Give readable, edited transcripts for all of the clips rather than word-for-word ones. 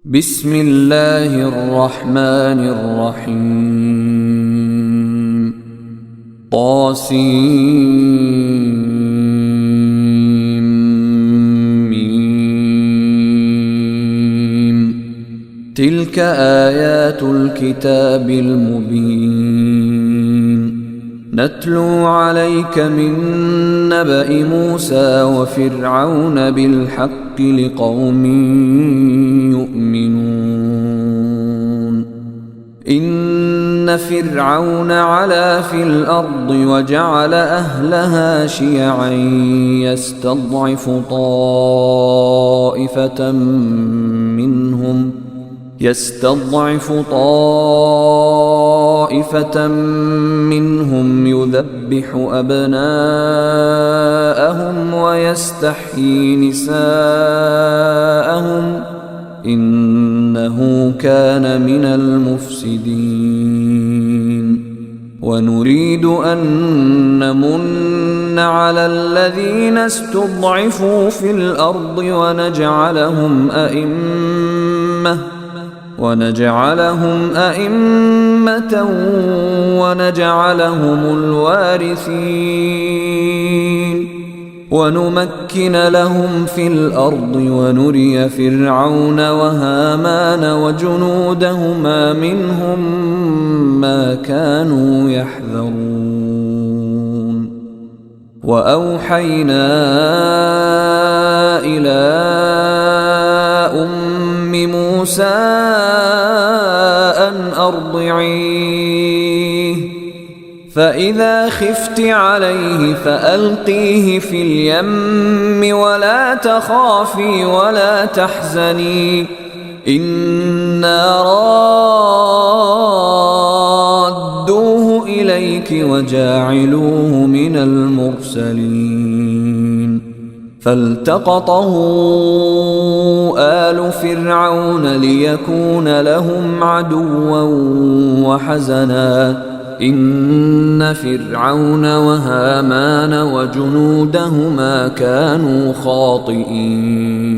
بسم الله الرحمن الرحيم طاسيم تلك آيات الكتاب المبين نتلو عليك من نبأ موسى وفرعون بالحق لقوم يؤمنون إن فرعون علا في الأرض وجعل أهلها شيعا يستضعف طائفة منهم يذبح أبناءهم ويستحيي نساءهم إنه كان من المفسدين ونريد أن نمن على الذين استضعفوا في الأرض ونجعلهم أئمة ونجعلهم الوارثين ونمكن لهم في الأرض ونري فرعون وهامان وجنودهما منهم ما كانوا يحذرون وأوحينا إلى موسى أن أرضعيه فإذا خفت عليه فألقيه في اليم ولا تخافي ولا تحزني إنا رادوه إليك وجاعلوه من المرسلين فالتقطه آل فرعون ليكون لهم عدوا وحزنا إن فرعون وهامان وجنودهما كانوا خاطئين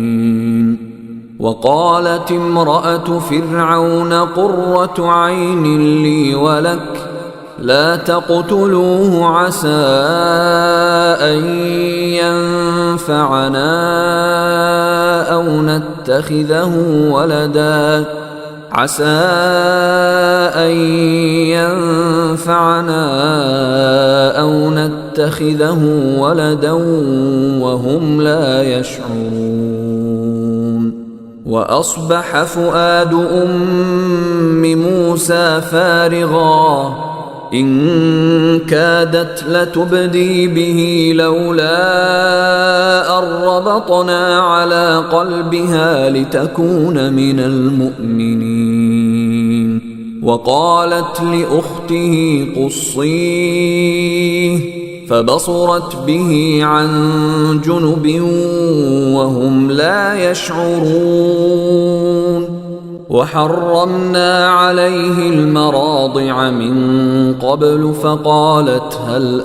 وقالت امرأة فرعون قرة عين لي ولك لا تقتلوه عسى أن ينفعنا أو نتخذه ولدا وهم لا يشعرون وأصبح فؤاد أم موسى فارغا إن كادت لتبدي به لولا أن ربطنا على قلبها لتكون من المؤمنين وقالت لأخته قصيه فبصرت به عن جنب وهم لا يشعرون وحرمنا عليه المراضع من قبل فقالت هل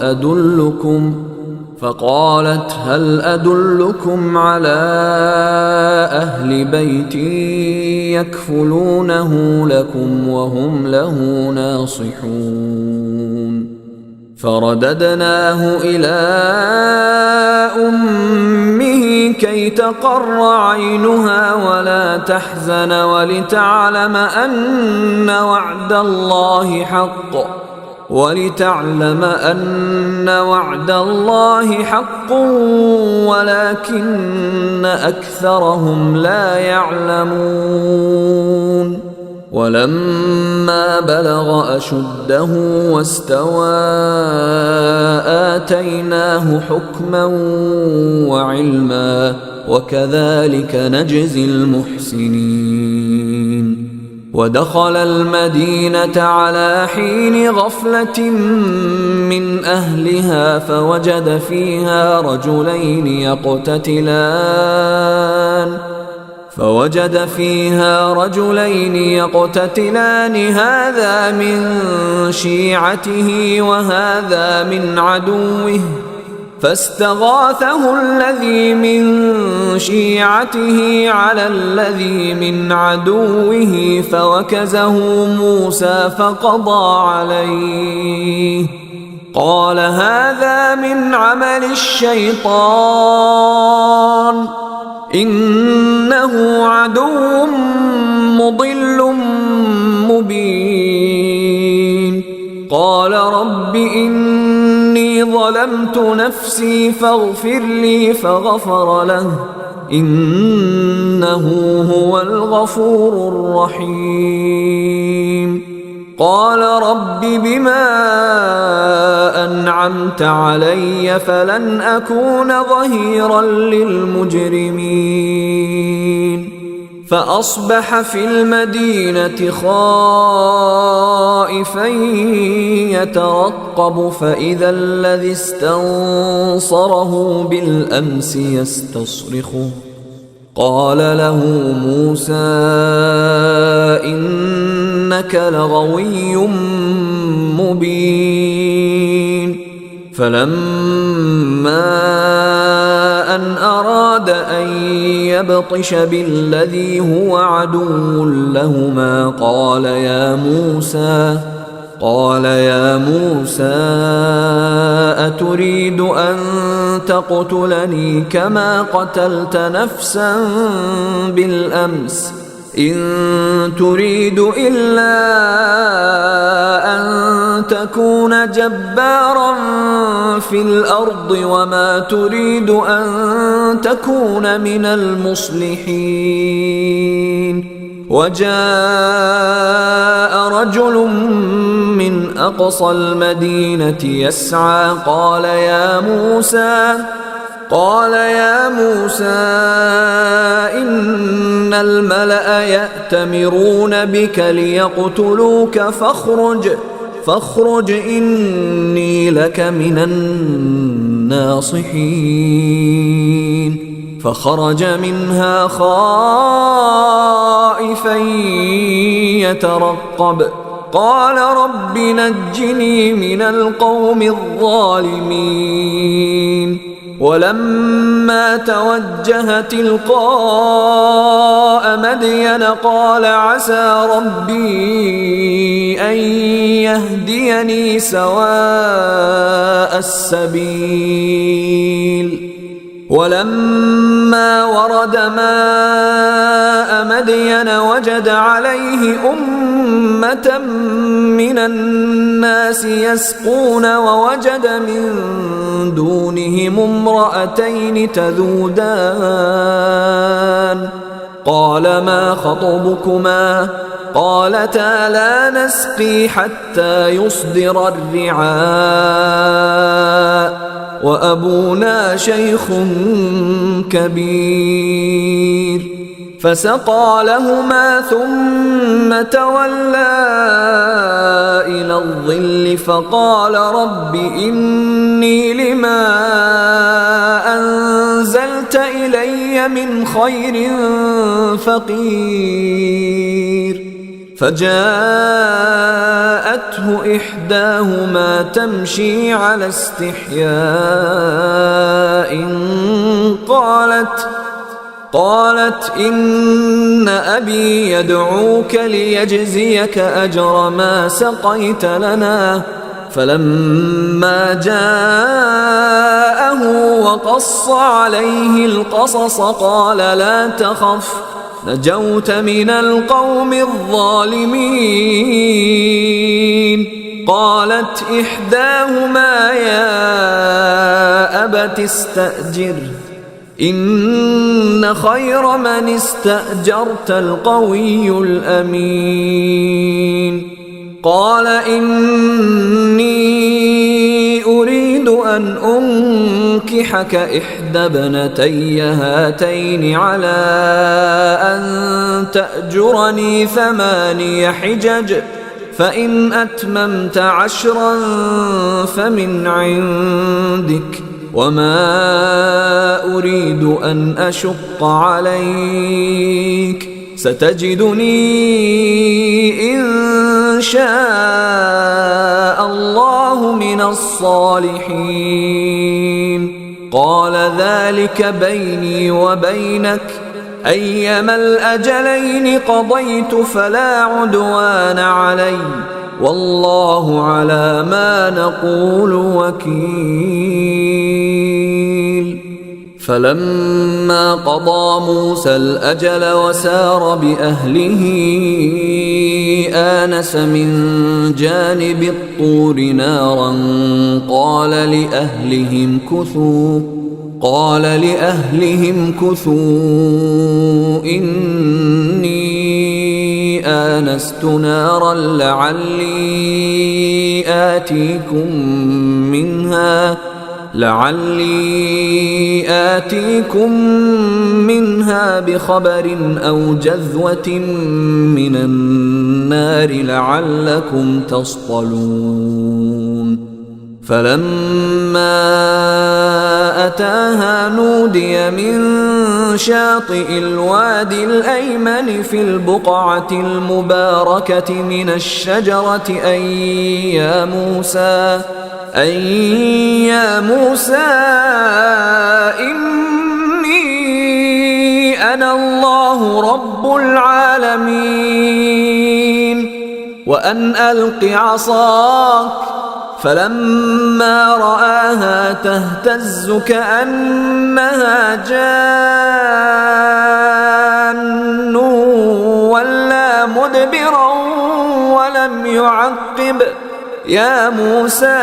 أدلكم على أهل بيت يكفلونه لكم وهم له ناصحون فرددناه إلى أمه كي تقر عينها ولا تحزن ولتعلم أن وعد الله حق ولكن أكثرهم لا يعلمون ولما بلغ أشده واستوى آتيناه حكما وعلما وكذلك نجزي المحسنين ودخل المدينة على حين غفلة من أهلها فوجد فيها رجلين يقتتلان هذا من شيعته وهذا من عدوه فاستغاثه الذي من شيعته على الذي من عدوه فوكزه موسى فقضى عليه. قال هذا من عمل الشيطان إنه عدو مضل مبين. قال رب إني ظلمت نفسي فاغفر لي فغفر له إنه هو الغفور الرحيم. قال رب بما أنعمت علي فلن أكون ظهيرا للمجرمين. فأصبح في المدينة خائفا يترقب فإذا الذي استنصره بالأمس يستصرخه. قال له موسى إنك لغوي مبين. فلما أن أراد أن يبطش بالذي هو عدو لهما قال يا موسى أتريد أن تقتلني كما قتلت نفسا بالأمس إن تريد إلا أن تكون جبارا في الأرض وما تريد أن تكون من المصلحين. وجاء رجل من أقصى المدينة يسعى قال يا موسى إن الملأ يأتمرون بك ليقتلوك فاخرج إني لك من الناصحين. فخرج منها خائفا يترقب قال رب نجني من القوم الظالمين. ولما توجه تلقاء مدين قال عسى ربي أن يهديني سواء السبيل. ولما ورد ماء مدين وجد عليه أمة من الناس يسقون ووجد من دونهم امرأتين تذودان. قال ما خطبكما قالتا لا نسقي حتى يصدر الرعاء وأبونا شيخ كبير. فسقى لهما ثم تولى إلى الظل فقال رب إني لما أنزلت إلي من خير فقير. فجاءته إحداهما تمشي على استحياء قالت إن أبي يدعوك ليجزيك أجر ما سقيت لنا. فلما جاءه وقص عليه القصص قال لا تخف نجوت من القوم الظالمين. قالت إحداهما يا أبت استأجره إن خير من استأجرت القوي الأمين. قال إني أريد أن أنكحك إحدى ابنتي هاتين على أن تأجرني 8 حجج فإن أتممت 10 فمن عندك وما أريد أن أشق عليك ستجدني إن شاء الله من الصالحين. ذلك بيني وبينك أيما الأجلين قضيت فلا عدوان علي والله على ما نقول وكيل. فلما قضى موسى الأجل وسار بأهله آنس من جانب الطور نارا قال لأهلهم كثوا إني آنست نارا لعلي آتيكم منها بخبر أو جذوة من النار لعلكم تصطلون. فلما أتاها نودي من شاطئ الوادي الأيمن في البقعة المباركة من الشجرة أن يا موسى إني أنا الله رب العالمين وأن ألق عصاك. فلما رآها تهتز كأنها جان ولا مدبرا ولم يعقب. يا موسى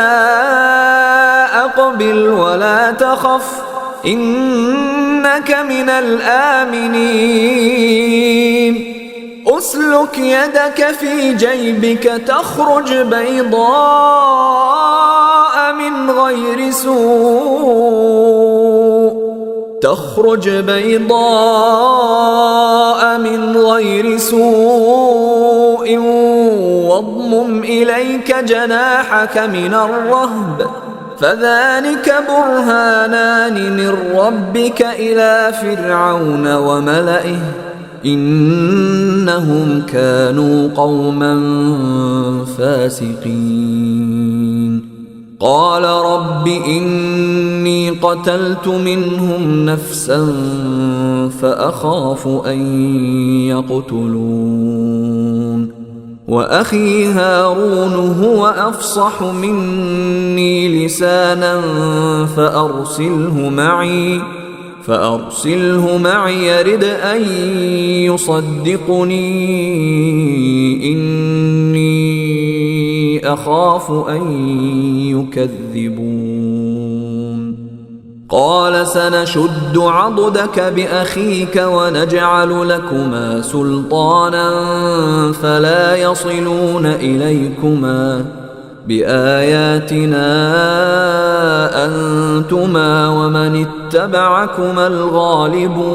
أقبل ولا تخف إنك من الآمنين. أسلك يدك في جيبك تخرج بيضاء من غير سوء واضمم إليك جناحك من الرهب فذلك برهانان من ربك إلى فرعون وملئه إنهم كانوا قوما فاسقين. قال رب إني قتلت منهم نفسا فأخاف أن يقتلون وأخي هارون هو أفصح مني لسانا فأرسله معي يرد أن يصدقني إني أخاف أن يكذبون. قال سنشد عضدك بأخيك ونجعل لكما سلطانا فلا يصلون إليكما بآياتنا أنتما ومن اتبعكما الغالبون.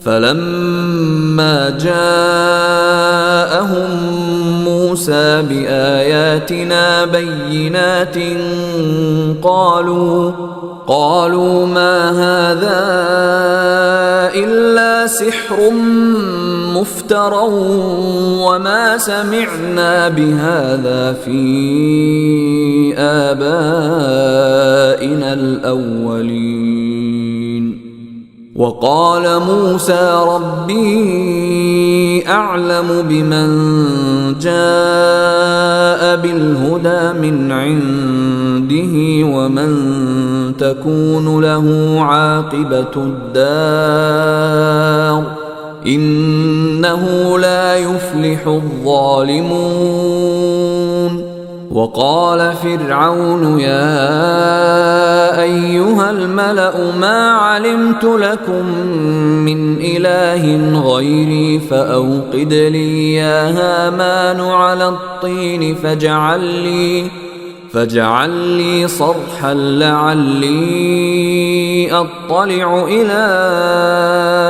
فلما جاءهم موسى بآياتنا بينات قالوا ما هذا إلا سحر مفترى وما سمعنا بهذا في آبائنا الأولين. وقال موسى ربي أعلم بمن جاء بالهدى من عنده ومن تكون له عاقبة الدار إنه لا يفلح الظالمون. وقال فرعون يا أيها الملأ ما علمت لكم من إله غيري فأوقد لي يا هامان على الطين فاجعل لي صرحا لعلي أطلع إلى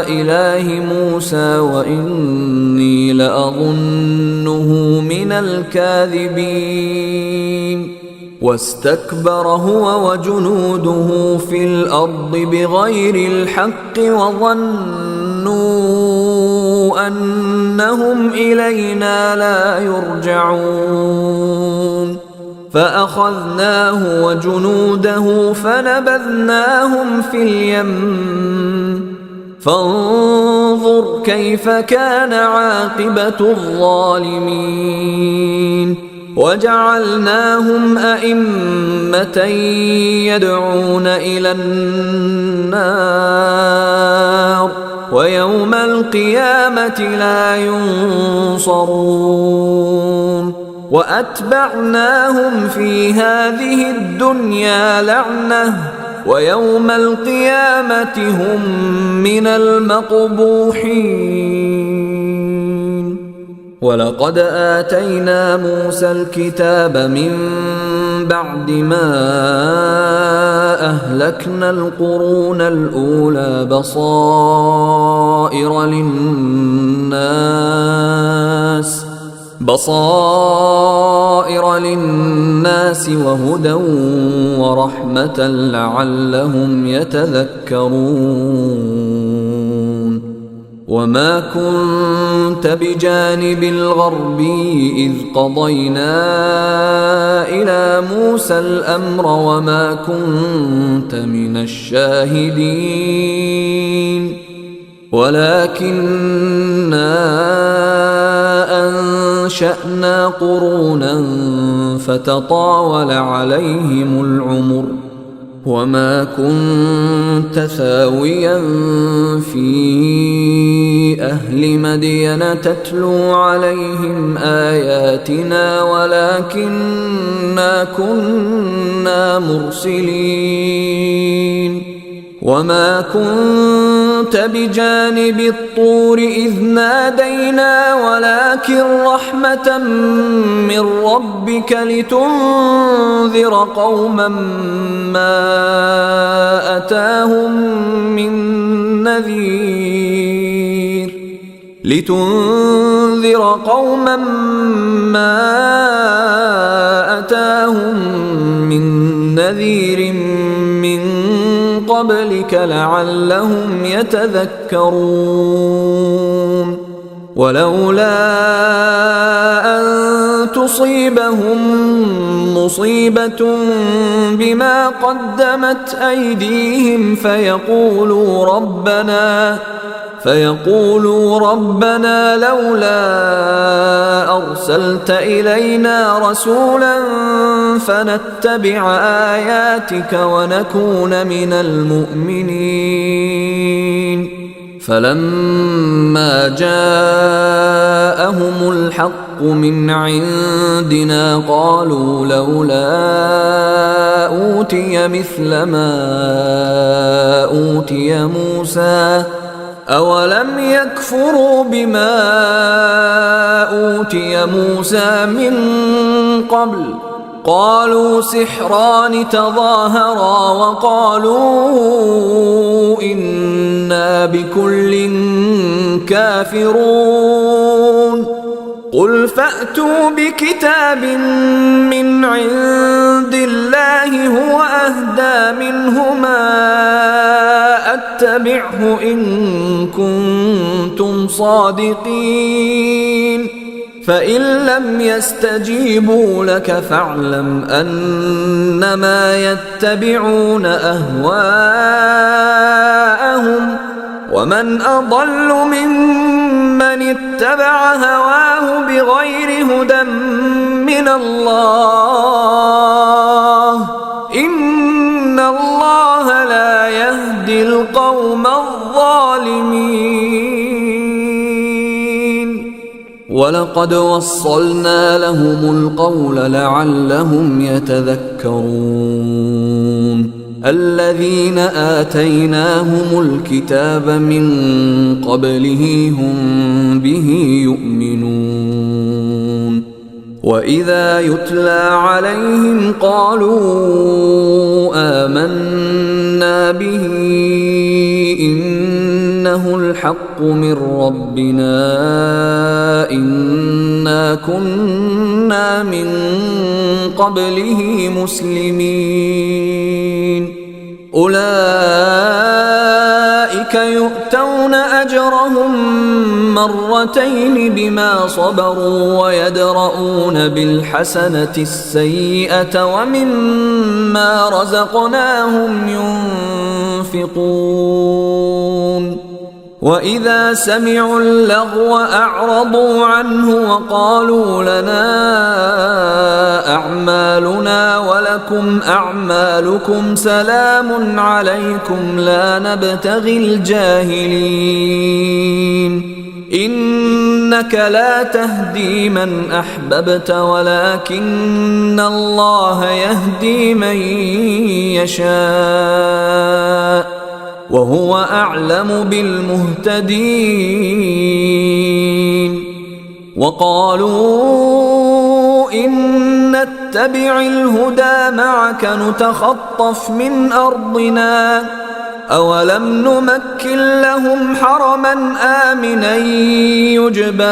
إله موسى وإني لأظنه من الكاذبين. واستكبر هو وجنوده في الأرض بغير الحق وظنوا أنهم إلينا لا يرجعون. فأخذناه وجنوده فنبذناهم في اليم فانظر كيف كان عاقبة الظالمين وجعلناهم أئمة يدعون إلى النار ويوم القيامة لا ينصرون وأتبعناهم في هذه الدنيا لعنة ويوم القيامة هم من المقبوحين ولقد آتينا موسى الكتاب من بعد ما أهلكنا القرون الأولى بصائر للناس وهدى ورحمة لعلهم يتذكرون وما كنت بجانب الغربي إذ قضينا إلى موسى الأمر وما كنت من الشاهدين ولكننا أنشأنا قرونا فتطاول عليهم العمر وما كنت ثاويا في أهل مدين تتلو عليهم آياتنا ولكننا كنا مرسلين وما كنت بجانب الطور إذ نادينا ولكن رحمة من ربك لتنذر قوما ما أتاهم من نذير من قبلك لعلهم يتذكرون ولولا أن تصيبهم مصيبة بما قدمت أيديهم فيقولوا ربنا لولا أرسلت إلينا رسولا فنتبع آياتك ونكون من المؤمنين فلما جاءهم الحق من عندنا قالوا لولا أوتي مثل ما أوتي موسى أولم يكفروا بما أوتي موسى من قبل قالوا سحران تظاهرا وقالوا إنا بكل كافرون قل فأتوا بكتاب من عند الله هو أهدى منهما أتبعه إن كنتم صادقين فإن لم يستجيبوا لك فاعلم أنما يتبعون أهواءهم ومن أضل ممن اتبع هواه بغير هدى من الله إن الله لا يهدي القوم الظالمين ولقد وصلنا لهم القول لعلهم يتذكرون الذين آتيناهم الكتاب من قبله هم به يؤمنون وإذا يتلى عليهم قالوا آمنا به إنه الحق من ربنا إنا كنا من قبله مسلمين أولئك يؤتون أجرهم مرتين بما صبروا ويدرؤون بالحسنة السيئة ومما رزقناهم ينفقون وإذا سمعوا اللغو أعرضوا عنه وقالوا لنا أعمالنا ولكم أعمالكم سلام عليكم لا نبتغي الجاهلين إنك لا تهدي من أحببت ولكن الله يهدي من يشاء وهو أعلم بالمهتدين وقالوا إن نتبع الهدى معك نتخطف من أرضنا أولم نمكن لهم حرما آمنا يجبى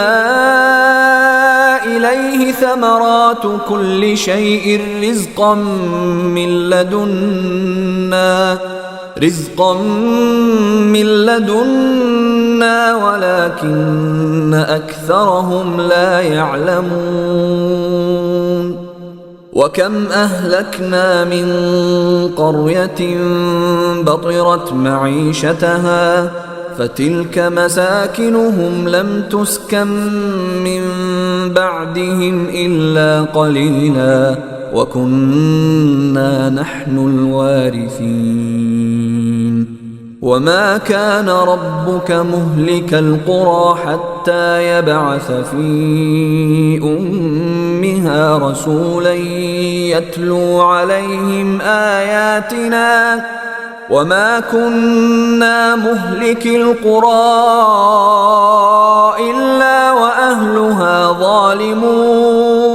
إليه ثمرات كل شيء رزقا من لدنا ولكن أكثرهم لا يعلمون وكم أهلكنا من قرية بطرت معيشتها فتلك مساكنهم لم تسكن من بعدهم إلا قليلا وكنا نحن الوارثين وما كان ربك مهلك القرى حتى يبعث في أمها رسولا يتلو عليهم آياتنا وما كنا مهلك القرى إلا وأهلها ظالمون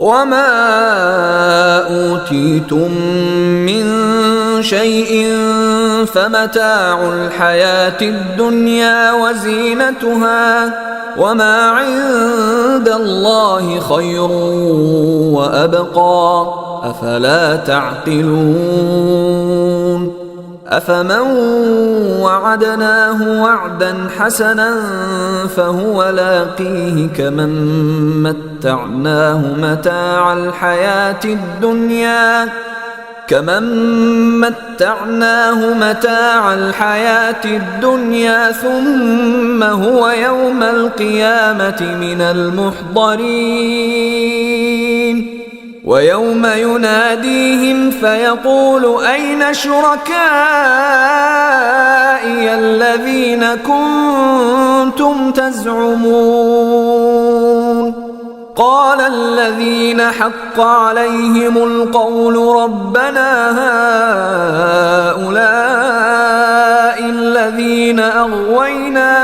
وما أوتيتم من شيء فمتاع الحياة الدنيا وزينتها وما عند الله خير وأبقى أفلا تعقلون أفمن وعدناه وعدا حسنا فهو لاقيه كمن متعناه متاع الحياة الدنيا ثم هو يوم القيامة من المحضرين ويوم يناديهم فيقول أين شركائي الذين كنتم تزعمون قال الذين حق عليهم القول ربنا هؤلاء الذين أغويناهم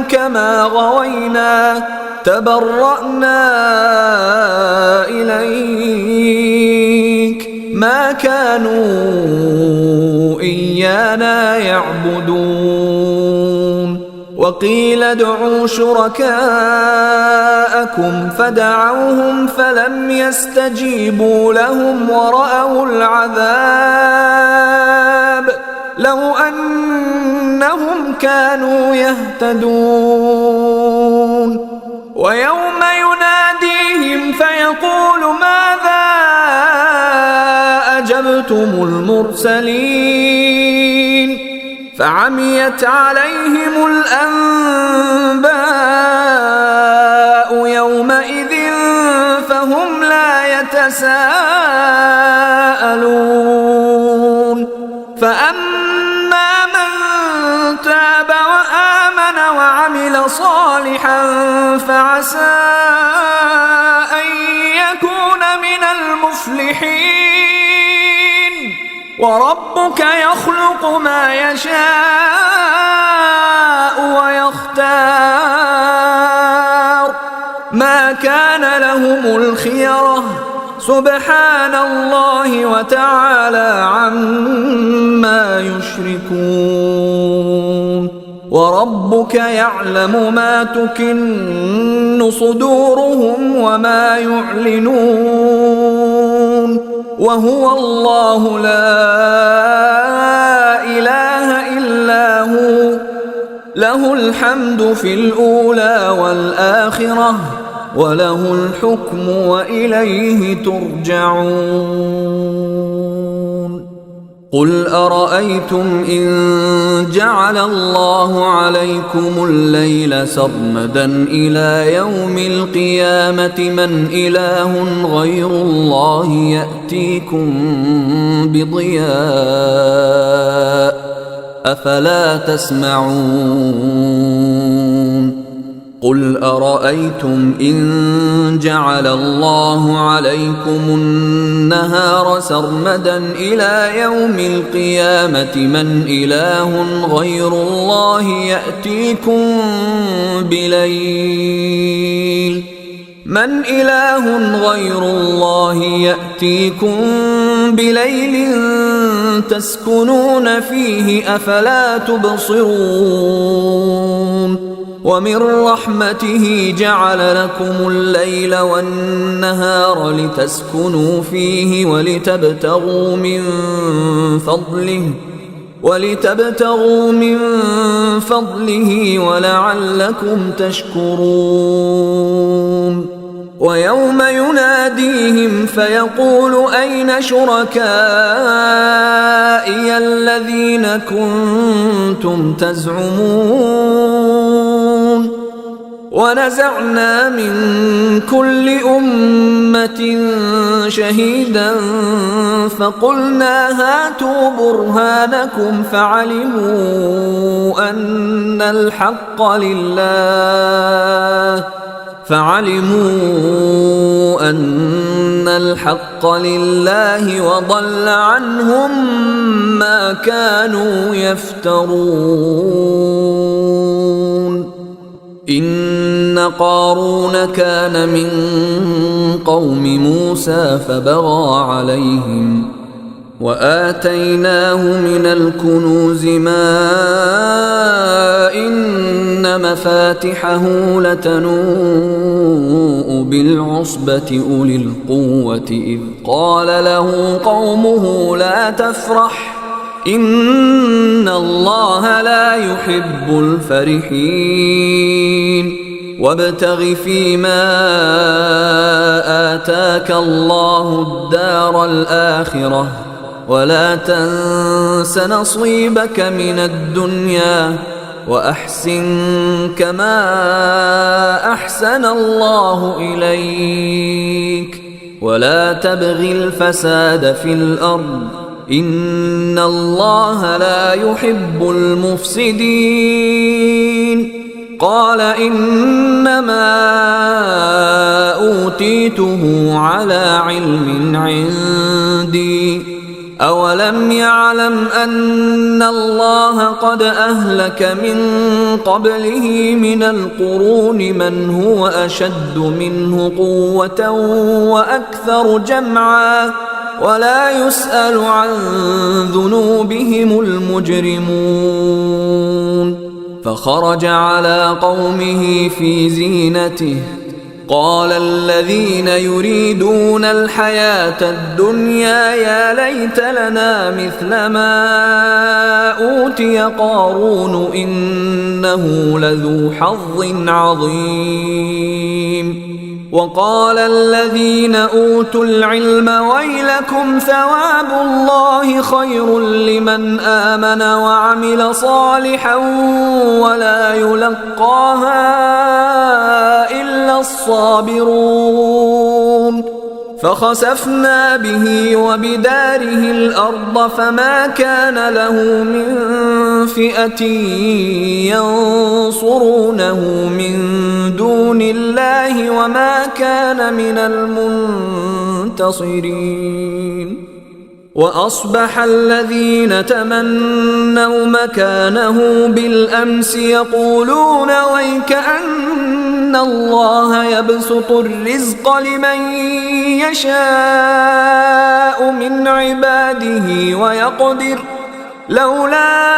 كما غوينا تبرأنا إليك ما كانوا إيانا يعبدون وقيل ادعوا شركاءكم فدعوهم فلم يستجيبوا لهم ورأوا العذاب لو أنهم كانوا يهتدون ويوم يناديهم فيقول ماذا أجبتم المرسلين فعميت عليهم الأنباء يومئذ فهم لا يتساءلون فأما من تاب وآمن وعمل صالحا فعسى أن يكون من المفلحين وربك يخلق ما يشاء ويختار ما كان لهم الخيرة سبحان الله وتعالى عما يشركون وربك يعلم ما تكن صدورهم وما يعلنون وهو الله لا إله إلا هو له الحمد في الأولى والآخرة وله الحكم وإليه ترجعون قل أرأيتم إن جعل الله عليكم الليل سرمدا إلى يوم القيامة من إله غير الله يأتيكم بضياء أفلا تسمعون قل أرأيتم إن جعل الله عليكم النهار سرمدا إلى يوم القيامة من إله غير الله يأتيكم بليل تسكنون فيه أفلا تبصرون ومن رحمته جعل لكم الليل والنهار لتسكنوا فيه ولتبتغوا من فضله ولعلكم تشكرون ويوم يناديهم فيقول أين شركائي الذين كنتم تزعمون ونزعنا من كل أمة شهيدا فقلنا هاتوا برهانكم فعلموا أن الحق لله وضل عنهم ما كانوا يفترون إن قارون كان من قوم موسى فبغى عليهم وآتيناه من الكنوز ما إن مفاتحه لتنوء بالعصبة أولي القوة إذ قال له قومه لا تفرح إن الله لا يحب الفرحين وابتغ فيما آتاك الله الدار الآخرة ولا تنس نصيبك من الدنيا وأحسن كما أحسن الله إليك ولا تبغ الفساد في الأرض إن الله لا يحب المفسدين قال إنما أوتيته على علم عندي أولم يعلم أن الله قد أهلك من قبله من القرون من هو أشد منه قوة وأكثر جمعا ولا يسأل عن ذنوبهم المجرمون فخرج على قومه في زينته قال الذين يريدون الحياة الدنيا يا ليت لنا مثل ما أوتي قارون إنه لذو حظ عظيم وقال الذين أوتوا العلم ويلكم ثواب الله خير لمن آمن وعمل صالحا ولا يلقاها إلا الصابرون فخسفنا به وبداره الأرض فما كان له من فئة ينصرونه من دون الله وما كان من المنتصرين وأصبح الذين تمنوا مكانه بالأمس يقولون ويكأن الله يبسط الرزق لمن يشاء من عباده ويقدر لولا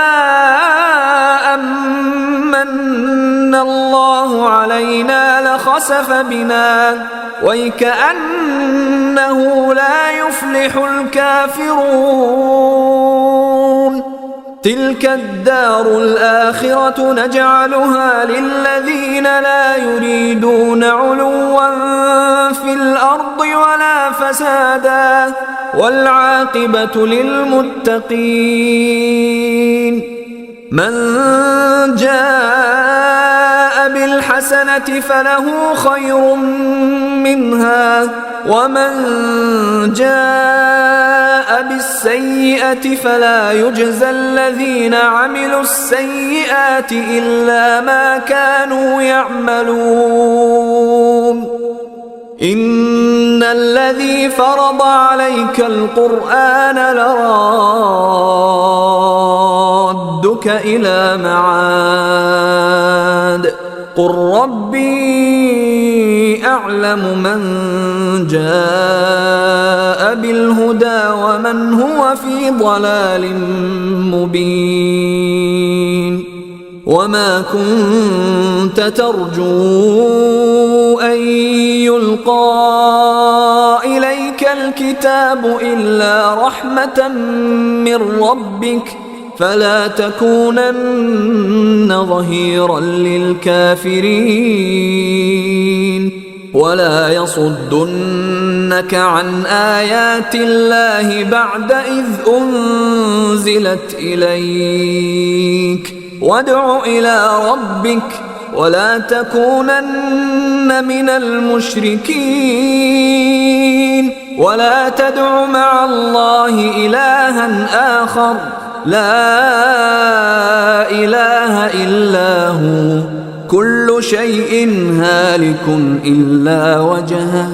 أمن الله علينا لخسف بنا ويكأنه لا يفلح الكافرون تلك الدار الآخرة نجعلها للذين لا يريدون علوا في الأرض ولا فسادا والعاقبة للمتقين. من جاء بالحسنة فله خير منها ومن جاء بالسيئة فلا يجزى الذين عملوا السيئات إلا ما كانوا يعملون. إن الذي فرض عليك القرآن لرادك إلى معاد قل ربي أعلم من جاء بالهدى ومن هو في ضلال مبين. وما كنت ترجو أن يلقى إليك الكتاب إلا رحمة من ربك فلا تكونن ظهيرا للكافرين ولا يصدنك عن آيات الله بعد إذ أنزلت إليك وادع إلى ربك ولا تكونن من المشركين ولا تدع مع الله إلها آخر لا إله إلا هو كل شيء هالك إلا وجهه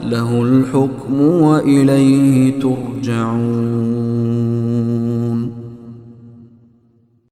له الحكم وإليه ترجعون.